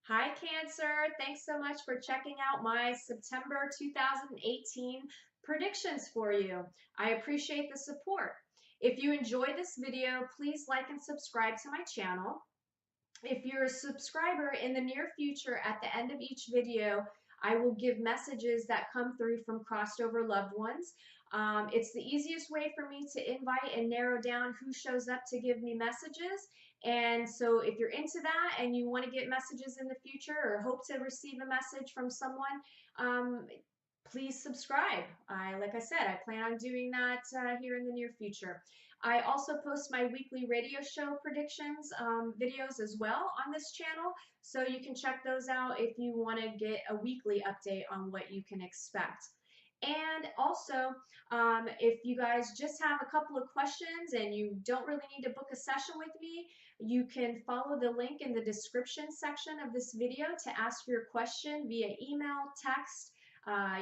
Hi, Cancer. Thanks so much for checking out my September 2018 predictions for you. I appreciate the support. If you enjoyed this video, please like and subscribe to my channel. If you're a subscriber, in the near future, at the end of each video, I will give messages that come through from crossed over loved ones. It's the easiest way for me to invite and narrow down who shows up to give me messages. And so if you're into that and you want to get messages in the future or hope to receive a message from someone, um, please subscribe. Like I said, I plan on doing that here in the near future. I also post my weekly radio show predictions videos as well on this channel, so you can check those out if you want to get a weekly update on what you can expect. And also, if you guys just have a couple of questions and you don't really need to book a session with me, you can follow the link in the description section of this video to ask your question via email, text.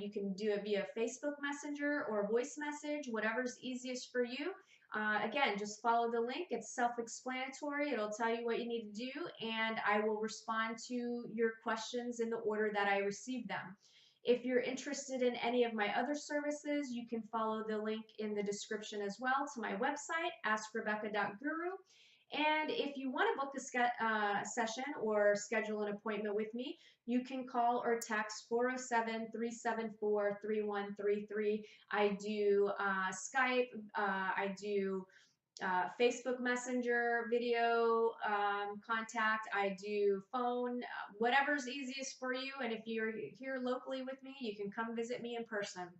You can do it via Facebook Messenger or voice message, whatever's easiest for you. Again, just follow the link. It's self-explanatory. It'll tell you what you need to do, and I will respond to your questions in the order that I receive them. If you're interested in any of my other services, you can follow the link in the description as well to my website, AskRebecca.guru. And if you want to book a session or schedule an appointment with me, you can call or text 407-374-3133. I do Skype, I do Facebook Messenger video contact, I do phone, whatever's easiest for you. And if you're here locally with me, you can come visit me in person.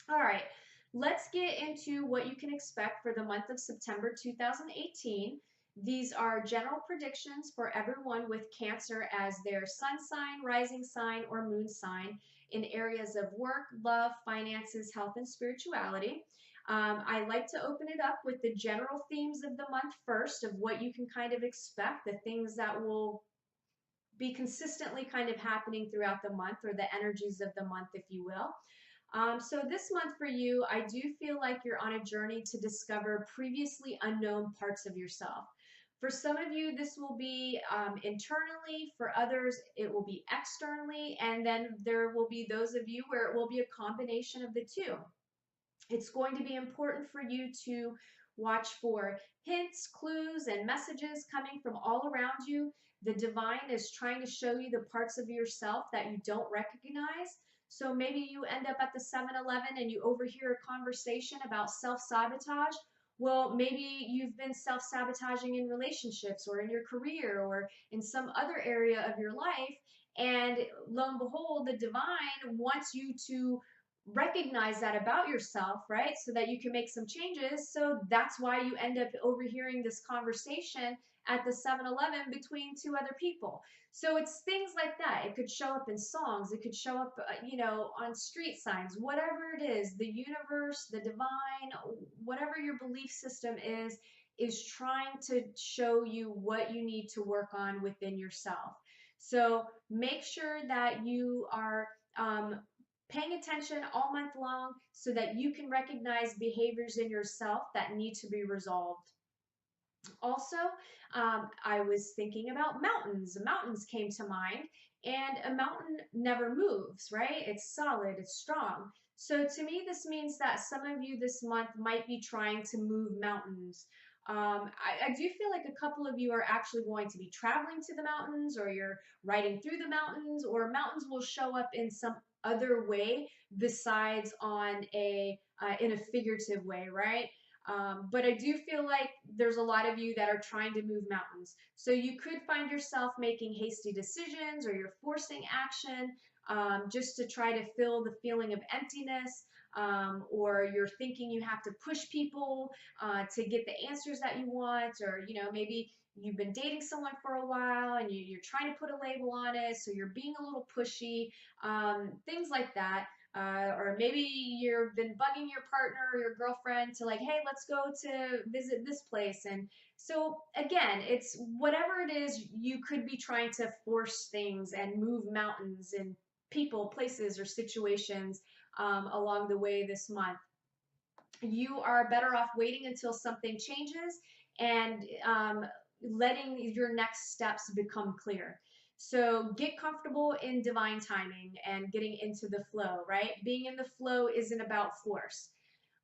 All right, let's get into what you can expect for the month of September 2018. These are general predictions for everyone with Cancer as their sun sign, rising sign, or moon sign in areas of work, love, finances, health, and spirituality. I like to open it up with the general themes of the month first, of what you can kind of expect, the things that will be consistently kind of happening throughout the month, or the energies of the month, if you will. So this month for you, I do feel like you're on a journey to discover previously unknown parts of yourself. For some of you, this will be internally. For others, it will be externally. And then there will be those of you where it will be a combination of the two. It's going to be important for you to watch for hints, clues, and messages coming from all around you. The divine is trying to show you the parts of yourself that you don't recognize. So maybe you end up at the 7-Eleven and you overhear a conversation about self-sabotage. Well, maybe you've been self-sabotaging in relationships or in your career or in some other area of your life. And lo and behold, the divine wants you to recognize that about yourself, right? So that you can make some changes. So that's why you end up overhearing this conversation at the 7-Eleven between two other people. So it's things like that. It could show up in songs. It could show up, on street signs, whatever it is, the universe, the divine, whatever your belief system is trying to show you what you need to work on within yourself. So make sure that you are paying attention all month long so that you can recognize behaviors in yourself that need to be resolved. Also, I was thinking about mountains. Mountains came to mind, and a mountain never moves, right? It's solid, it's strong. So to me, this means that some of you this month might be trying to move mountains. I do feel like a couple of you are actually going to be traveling to the mountains, or you're riding through the mountains, or mountains will show up in some other way besides on in a figurative way, right? But I do feel like there's a lot of you that are trying to move mountains. So you could find yourself making hasty decisions, or you're forcing action just to try to fill the feeling of emptiness, or you're thinking you have to push people to get the answers that you want, or maybe you've been dating someone for a while and you're trying to put a label on it, so you're being a little pushy, things like that. Or maybe you've been bugging your partner or your girlfriend to, like, hey, let's go to visit this place. And so again, it's whatever it is, you could be trying to force things and move mountains and people, places, or situations along the way this month. You are better off waiting until something changes and letting your next steps become clear. So get comfortable in divine timing and getting into the flow, right? Being in the flow isn't about force.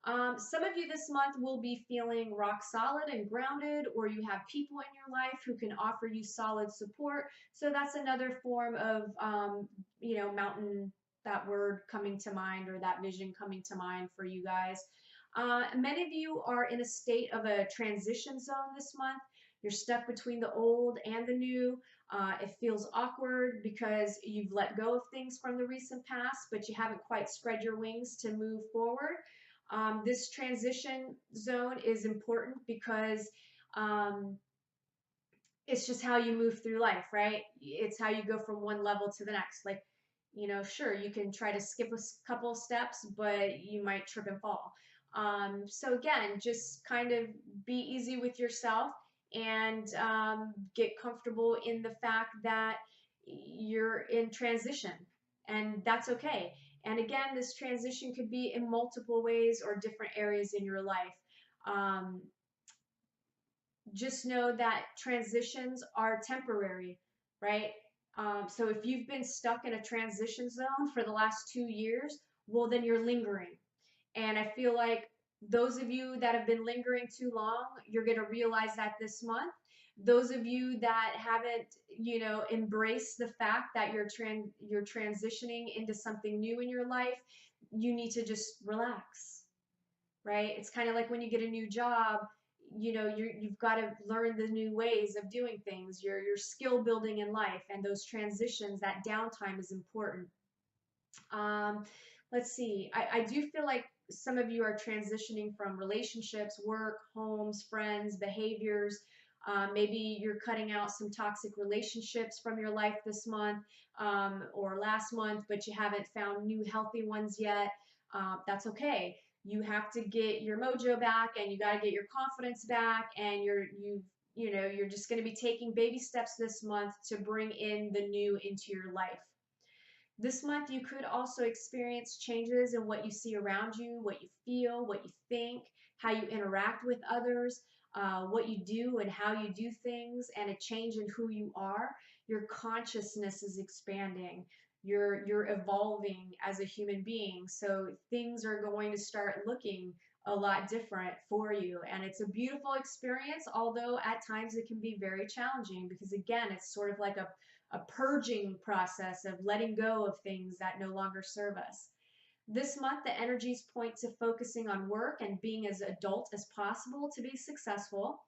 Some of you this month will be feeling rock solid and grounded, or you have people in your life who can offer you solid support. So that's another form of, mountain, that word coming to mind, or that vision coming to mind for you guys. Many of you are in a state of a transition zone this month. You're stuck between the old and the new. It feels awkward because you've let go of things from the recent past, but you haven't quite spread your wings to move forward. This transition zone is important because um, it's just how you move through life, right? It's how you go from one level to the next. Like, sure, you can try to skip a couple steps, but you might trip and fall. So again, just kind of be easy with yourself and get comfortable in the fact that you're in transition, and that's okay. And again, this transition could be in multiple ways or different areas in your life. Um, just know that transitions are temporary, right? So if you've been stuck in a transition zone for the last 2 years, well, then you're lingering. And I feel like those of you that have been lingering too long, you're going to realize that this month. Those of you that haven't, embraced the fact that you're transitioning into something new in your life, you need to just relax, right? It's kind of like when you get a new job, you've got to learn the new ways of doing things. Your skill building in life, and those transitions, that downtime is important. Um, let's see. I do feel like some of you are transitioning from relationships, work, homes, friends, behaviors. Maybe you're cutting out some toxic relationships from your life this month, or last month, but you haven't found new healthy ones yet. That's okay. You have to get your mojo back, and you got to get your confidence back, and you're just going to be taking baby steps this month to bring in the new into your life. This month, you could also experience changes in what you see around you, what you feel, what you think, how you interact with others, what you do and how you do things, and a change in who you are. Your consciousness is expanding. You're evolving as a human being. So things are going to start looking a lot different for you. And it's a beautiful experience, although at times it can be very challenging because, again, it's sort of like a purging process of letting go of things that no longer serve us. This month, the energies point to focusing on work and being as adult as possible to be successful.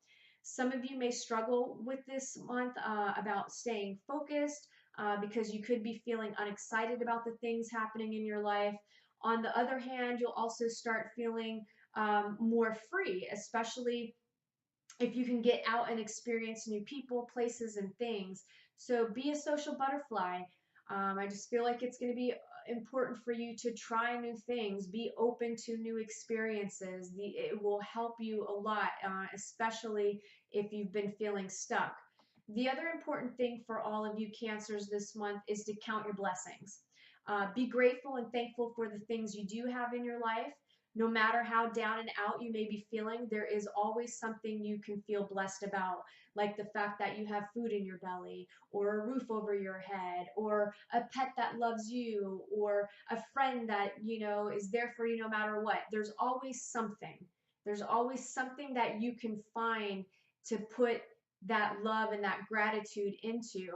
Some of you may struggle with this month about staying focused because you could be feeling unexcited about the things happening in your life. On the other hand, you'll also start feeling more free, especially if you can get out and experience new people, places, and things. So be a social butterfly. I just feel like it's going to be important for you to try new things, be open to new experiences. It will help you a lot, especially if you've been feeling stuck. The other important thing for all of you Cancers this month is to count your blessings. Be grateful and thankful for the things you do have in your life. No matter how down and out you may be feeling, there is always something you can feel blessed about, like the fact that you have food in your belly, or a roof over your head, or a pet that loves you, or a friend that, is there for you no matter what. There's always something. There's always something that you can find to put that love and that gratitude into.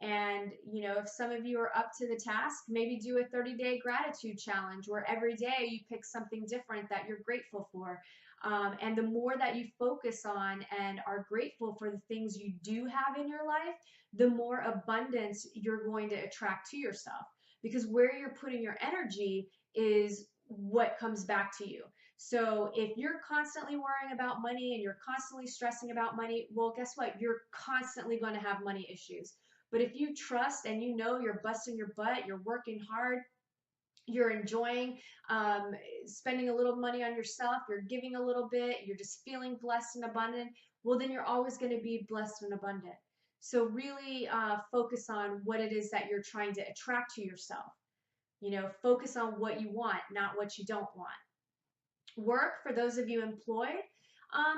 And, if some of you are up to the task, maybe do a 30-day gratitude challenge where every day you pick something different that you're grateful for. And the more that you focus on and are grateful for the things you do have in your life, the more abundance you're going to attract to yourself. Because where you're putting your energy is what comes back to you. So if you're constantly worrying about money and you're constantly stressing about money, well, guess what? You're constantly going to have money issues. But if you trust and you're busting your butt, you're working hard, you're enjoying spending a little money on yourself, you're giving a little bit, you're just feeling blessed and abundant, well, then you're always going to be blessed and abundant. So really focus on what it is that you're trying to attract to yourself. Focus on what you want, not what you don't want. Work, for those of you employed,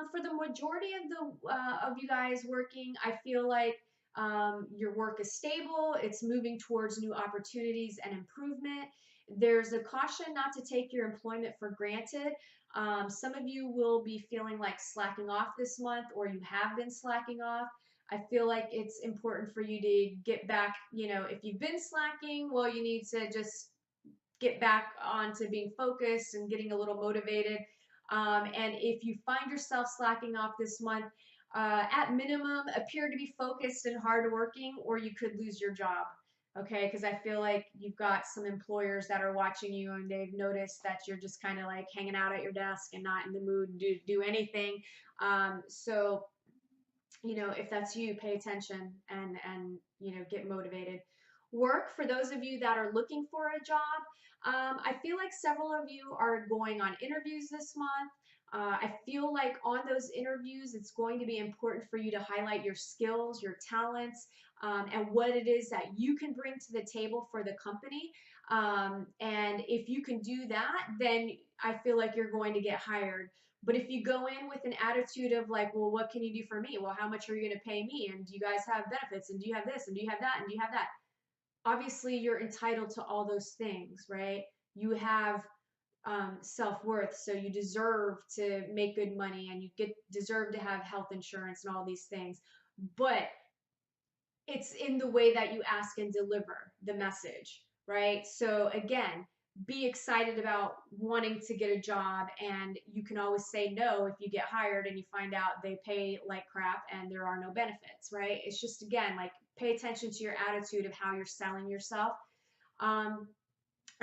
for the majority of you guys working, I feel like Your work is stable. It's moving towards new opportunities and improvement. There's a caution not to take your employment for granted. Some of you will be feeling like slacking off this month, or you have been slacking off. I feel like it's important for you to get back. If you've been slacking, well, you need to just get back onto being focused and getting a little motivated. And if you find yourself slacking off this month, at minimum, appear to be focused and hardworking, or you could lose your job. Okay, because I feel like you've got some employers that are watching you and they've noticed that you're just kind of like hanging out at your desk and not in the mood to do anything. So if that's you, pay attention and get motivated. Work, for those of you that are looking for a job, I feel like several of you are going on interviews this month. I feel like on those interviews, it's going to be important for you to highlight your skills, your talents, and what it is that you can bring to the table for the company. And if you can do that, then I feel like you're going to get hired. But if you go in with an attitude of like, well, what can you do for me? Well, how much are you going to pay me? And do you guys have benefits? And do you have this? And do you have that? And do you have that? Obviously, you're entitled to all those things, right? You have self-worth, so you deserve to make good money, and you deserve to have health insurance and all these things. But it's in the way that you ask and deliver the message, right? So again, be excited about wanting to get a job, and you can always say no if you get hired and you find out they pay like crap and there are no benefits, right? It's just, again, like, pay attention to your attitude of how you're selling yourself.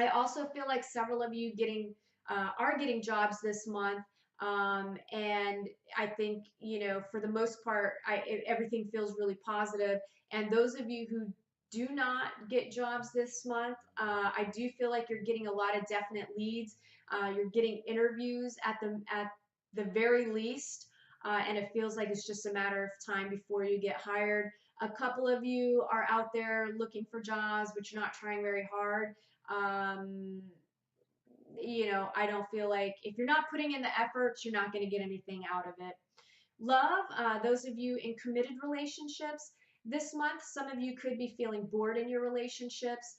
I also feel like several of you are getting jobs this month. And I think, for the most part, everything feels really positive. And those of you who do not get jobs this month, I do feel like you're getting a lot of definite leads. You're getting interviews at the very least, and it feels like it's just a matter of time before you get hired. A couple of you are out there looking for jobs, but you're not trying very hard. I don't feel like, if you're not putting in the efforts, you're not going to get anything out of it. Love, those of you in committed relationships, this month, some of you could be feeling bored in your relationships.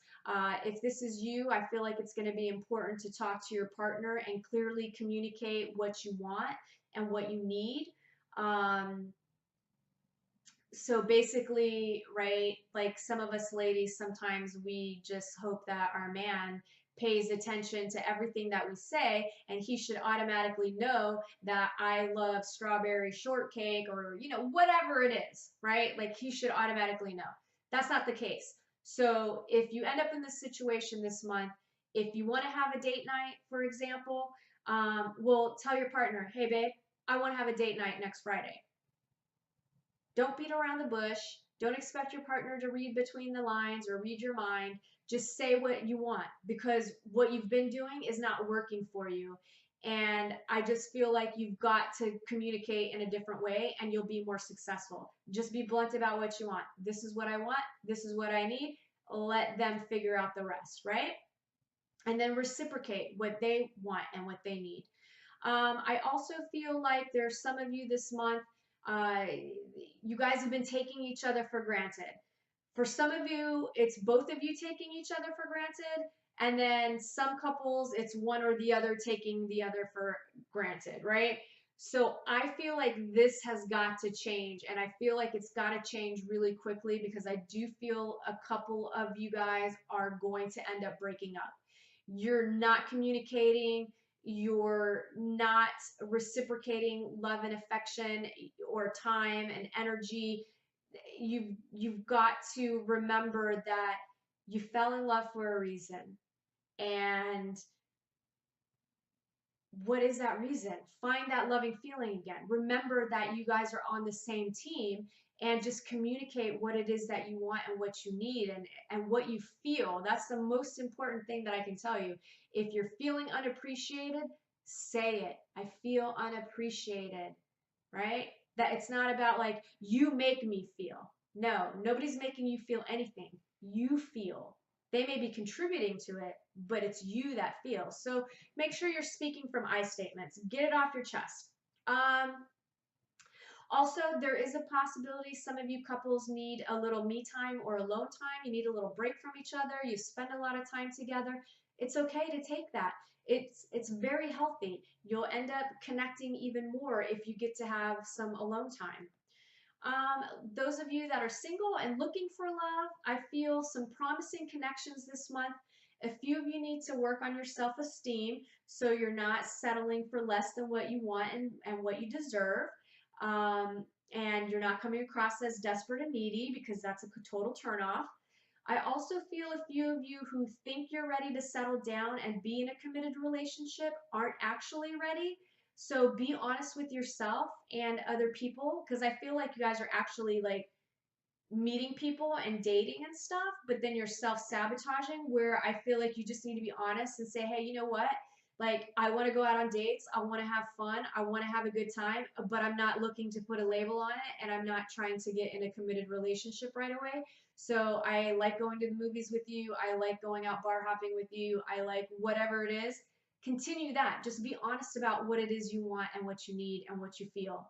If this is you, I feel like it's going to be important to talk to your partner and clearly communicate what you want and what you need. So basically, right, like some of us ladies, sometimes we just hope that our man pays attention to everything that we say, and he should automatically know that I love strawberry shortcake, or whatever it is, right? Like, he should automatically know. That's not the case. So if you end up in this situation this month, if you want to have a date night, for example, well, tell your partner, hey babe, I want to have a date night next Friday. Don't beat around the bush. Don't expect your partner to read between the lines or read your mind. Just say what you want, because what you've been doing is not working for you. And I just feel like you've got to communicate in a different way, and you'll be more successful. Just be blunt about what you want. This is what I want. This is what I need. Let them figure out the rest, right? And then reciprocate what they want and what they need. I also feel like there's some of you this month, you guys have been taking each other for granted. For some of you, it's both of you taking each other for granted. And then some couples, it's one or the other taking the other for granted, right? So I feel like this has got to change. And I feel like it's got to change really quickly, because I do feel a couple of you guys are going to end up breaking up. You're not communicating. You're not reciprocating love and affection or time and energy. You've got to remember that you fell in love for a reason. And what is that reason? Find that loving feeling again. Remember that you guys are on the same team, and just communicate what it is that you want and what you need, and what you feel. That's the most important thing that I can tell you. If you're feeling unappreciated, say it. I feel unappreciated, right? That it's not about like, you make me feel. No, nobody's making you feel anything. You feel. They may be contributing to it, but it's you that feels. So make sure you're speaking from I statements. Get it off your chest. Also, there is a possibility some of you couples need a little me time or alone time. You need a little break from each other. You spend a lot of time together. It's okay to take that. It's very healthy. You'll end up connecting even more if you get to have some alone time. Those of you that are single and looking for love, I feel some promising connections this month. A few of you need to work on your self-esteem so you're not settling for less than what you want and what you deserve. And you're not coming across as desperate and needy, because that's a total turnoff. I also feel a few of you who think you're ready to settle down and be in a committed relationship aren't actually ready. So be honest with yourself and other people, because I feel like you guys are actually like meeting people and dating and stuff, but then you're self-sabotaging, where I feel like you just need to be honest and say, hey, you know what? Like, I want to go out on dates. I want to have fun. I want to have a good time, but I'm not looking to put a label on it, and I'm not trying to get in a committed relationship right away. So I like going to the movies with you. I like going out bar hopping with you. I like whatever it is. Continue that. Just be honest about what it is you want and what you need and what you feel.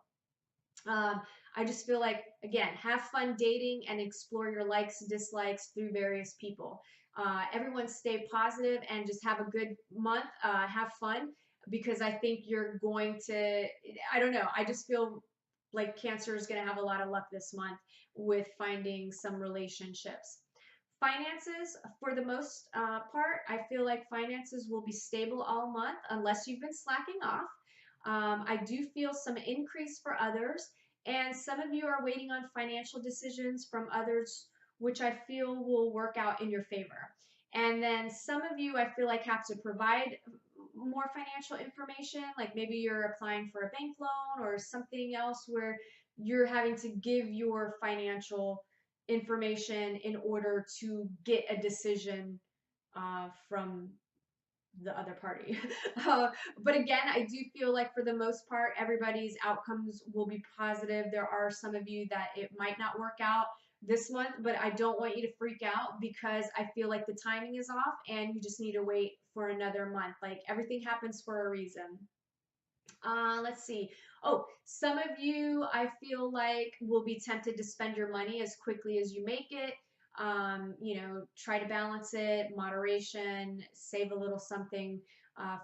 I just feel like, again, have fun dating and explore your likes and dislikes through various people. Everyone stay positive and just have a good month. Have fun, because I think you're going to, I don't know, I just feel like Cancer is going to have a lot of luck this month with finding some relationships. Finances, for the most part, I feel like finances will be stable all month unless you've been slacking off. I do feel some increase for others, and some of you are waiting on financial decisions from others, which I feel will work out in your favor. And then some of you, I feel like, have to provide more financial information, like maybe you're applying for a bank loan or something else where you're having to give your financial information in order to get a decision from the other party. But again, I do feel like for the most part, everybody's outcomes will be positive. There are some of you that it might not work out this month, but I don't want you to freak out, because I feel like the timing is off and you just need to wait for another month. Like, everything happens for a reason. Let's see. Oh, some of you, I feel like, will be tempted to spend your money as quickly as you make it. Try to balance it, moderation, save a little something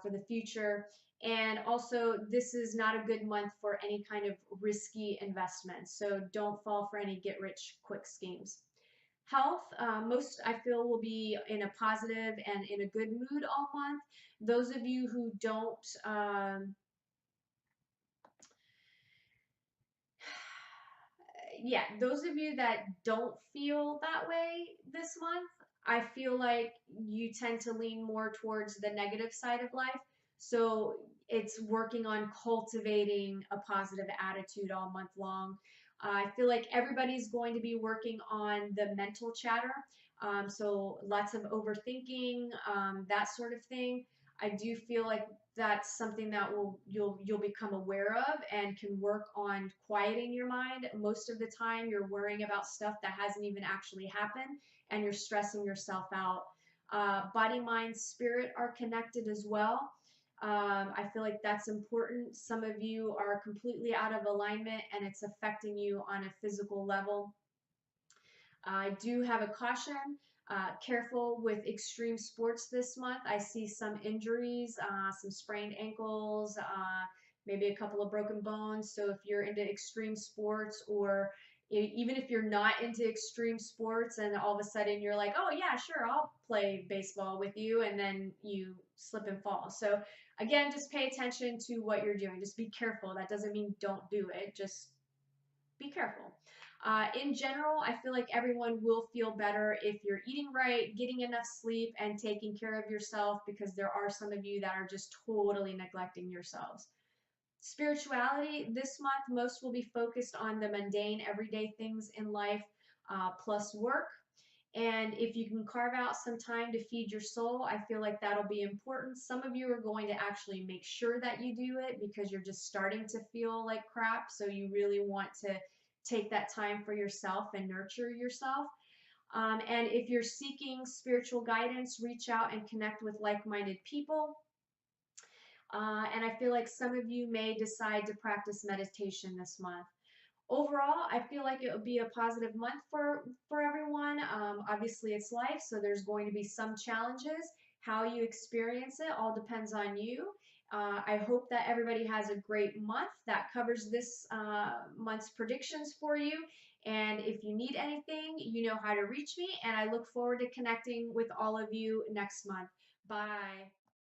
for the future. And also, this is not a good month for any kind of risky investments. So don't fall for any get rich quick schemes. Health, most I feel will be in a positive and in a good mood all month. Those of you who don't, yeah, those of you that don't feel that way this month, I feel like you tend to lean more towards the negative side of life. So it's working on cultivating a positive attitude all month long. I feel like everybody's going to be working on the mental chatter. So lots of overthinking, that sort of thing. I do feel like that's something that you'll become aware of and can work on quieting your mind. Most of the time you're worrying about stuff that hasn't even actually happened, and you're stressing yourself out. Body, mind, spirit are connected as well. I feel like that's important. Some of you are completely out of alignment and it's affecting you on a physical level. I do have a caution. Careful with extreme sports this month. I see some injuries, some sprained ankles, maybe a couple of broken bones. So if you're into extreme sports, or even if you're not into extreme sports and all of a sudden you're like, oh yeah, sure, I'll play baseball with you, and then you slip and fall. So again, just pay attention to what you're doing. Just be careful. That doesn't mean don't do it. Just be careful. In general, I feel like everyone will feel better if you're eating right, getting enough sleep, and taking care of yourself, because there are some of you that are just totally neglecting yourselves. Spirituality, this month, most will be focused on the mundane, everyday things in life, plus work. And if you can carve out some time to feed your soul, I feel like that'll be important. Some of you are going to actually make sure that you do it because you're just starting to feel like crap. So you really want to take that time for yourself and nurture yourself. And if you're seeking spiritual guidance, reach out and connect with like-minded people. And I feel like some of you may decide to practice meditation this month. overall, I feel like it would be a positive month for everyone. Obviously, it's life, so there's going to be some challenges. How you experience it all depends on you. I hope that everybody has a great month. That covers this month's predictions for you. And if you need anything, you know how to reach me. And I look forward to connecting with all of you next month. Bye.